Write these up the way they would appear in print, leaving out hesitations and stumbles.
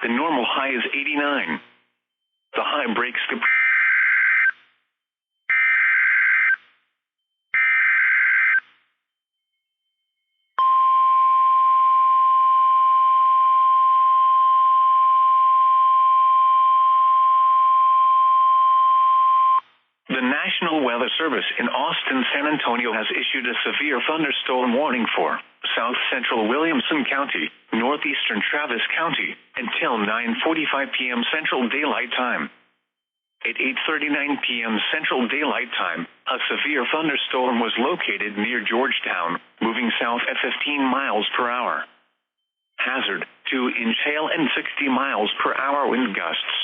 The normal high is 89. The high breaks the... The National Weather Service in Austin, San Antonio has issued a severe thunderstorm warning for south central Williamson County, northeastern Travis County, until 9:45 p.m. Central Daylight Time. At 8:39 p.m. Central Daylight Time, a severe thunderstorm was located near Georgetown, moving south at 15 miles per hour. Hazard, 2-inch hail and 60 miles per hour wind gusts.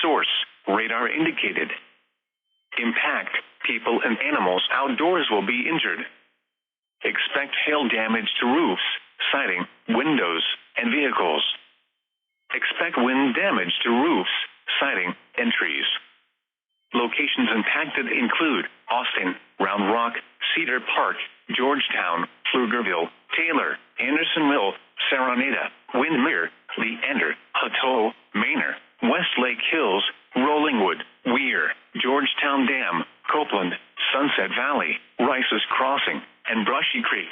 Source, radar indicated. Impact, people and animals outdoors will be injured. Expect hail damage to roofs, siding, windows, and vehicles. Expect wind damage to roofs, siding, and trees. Locations impacted include Austin, Round Rock, Cedar Park, Georgetown, Pflugerville, Taylor, Andersonville, Saronada, Windmere, Leander, Hutto, Manor, Westlake Hills, Rollingwood, Weir, Georgetown Dam, Copeland, Sunset Valley, Rice's Crossing, and Brushy Creek.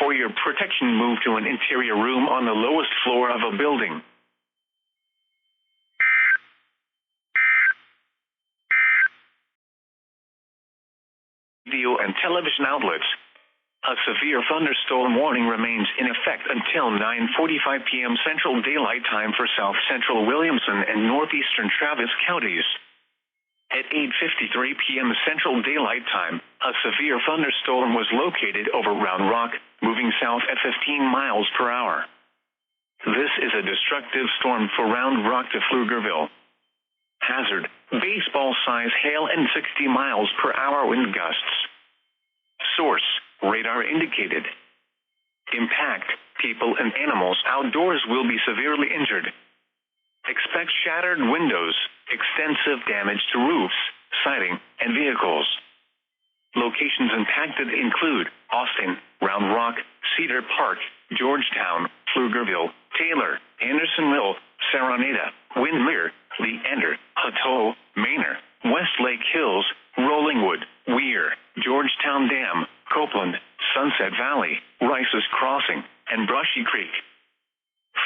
For your protection, move to an interior room on the lowest floor of a building. Radio and television outlets. A severe thunderstorm warning remains in effect until 9:45 p.m. Central Daylight Time for south central Williamson and northeastern Travis counties. At 8:53 p.m. Central Daylight Time, a severe thunderstorm was located over Round Rock, moving south at 15 miles per hour. This is a destructive storm for Round Rock to Pflugerville. Hazard, baseball-size hail and 60 miles per hour wind gusts. Source, radar indicated. Impact, people and animals outdoors will be severely injured. Expect shattered windows, extensive damage to roofs, siding, and vehicles. Locations impacted include Austin, Round Rock, Cedar Park, Georgetown, Pflugerville, Taylor, Andersonville, Saronada, Windmere, Leander, Hutto, Manor, Westlake Hills, Rollingwood, Weir, Georgetown Dam, Copeland, Sunset Valley, Rice's Crossing, and Brushy Creek.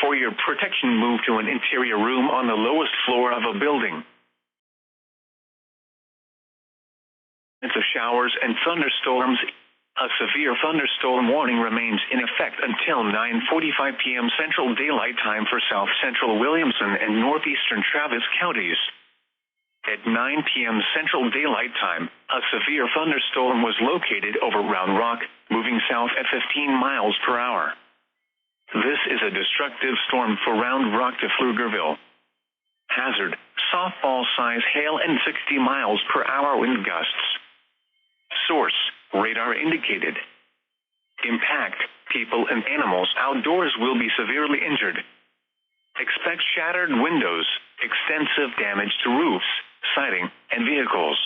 For your protection, move to an interior room on the lowest floor of a building. Of showers and thunderstorms. A severe thunderstorm warning remains in effect until 9:45 p.m. Central Daylight Time for south central Williamson and northeastern Travis counties. At 9 p.m. Central Daylight Time, a severe thunderstorm was located over Round Rock, moving south at 15 miles per hour. This is a destructive storm for Round Rock to Pflugerville. Hazard, softball-size hail and 60 miles per hour wind gusts. Source, radar indicated. Impact, people and animals outdoors will be severely injured. Expect shattered windows, extensive damage to roofs, siding, and vehicles.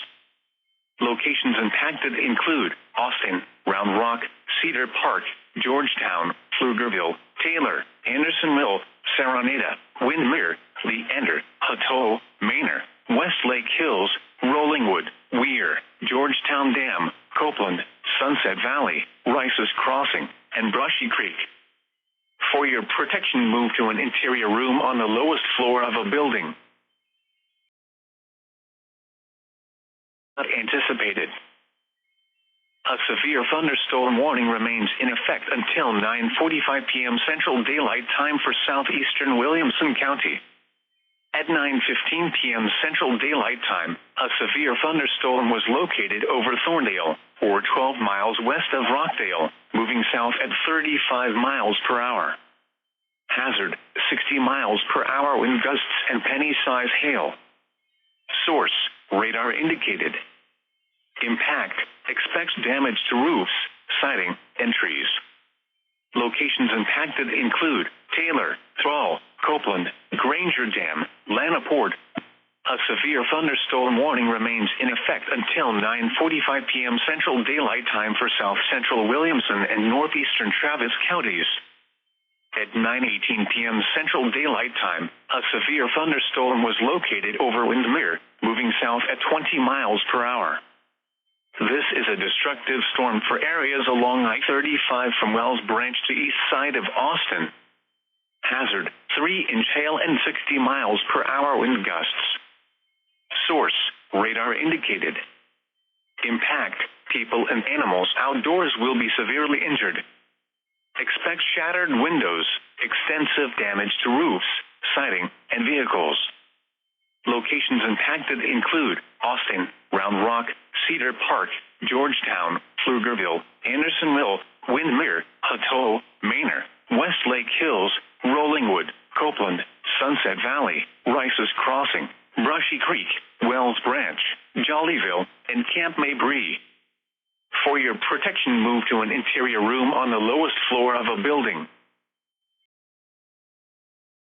Locations impacted include Austin, Round Rock, Cedar Park, Georgetown, Pflugerville, Taylor, Andersonville, Saronada, Windmere, Leander, Hutto, Manor, Westlake Hills, Rollingwood, Weir, Georgetown Dam, Copeland, Sunset Valley, Rice's Crossing, and Brushy Creek. For your protection, move to an interior room on the lowest floor of a building. Not anticipated. A severe thunderstorm warning remains in effect until 9:45 p.m. Central Daylight Time for southeastern Williamson County. At 9:15 p.m. Central Daylight Time, a severe thunderstorm was located over Thorndale, or 12 miles west of Rockdale, moving south at 35 miles per hour. Hazard, 60 miles per hour wind gusts and penny-size hail. Source, radar indicated. Impact, expects damage to roofs, siding, and trees. Locations impacted include Taylor, Thrall, Copeland, Granger Dam, Lanaport. A severe thunderstorm warning remains in effect until 9:45 p.m. Central Daylight Time for south central Williamson and northeastern Travis counties. At 9:18 p.m. Central Daylight Time, a severe thunderstorm was located over Windermere, moving south at 20 miles per hour. This is a destructive storm for areas along I-35 from Wells Branch to east side of Austin. Hazard, 3-inch hail and 60 miles per hour wind gusts. Source, radar indicated. Impact, people and animals outdoors will be severely injured. Expect shattered windows, extensive damage to roofs, siding, and vehicles. Locations impacted include Austin, Round Rock, Cedar Park, Georgetown, Pflugerville, Andersonville, Windermere, Hutto, Manor, Westlake Hills, Rollingwood, Copeland, Sunset Valley, Rice's Crossing, Brushy Creek, Wells Branch, Jollyville, and Camp Mabry. For your protection, move to an interior room on the lowest floor of a building.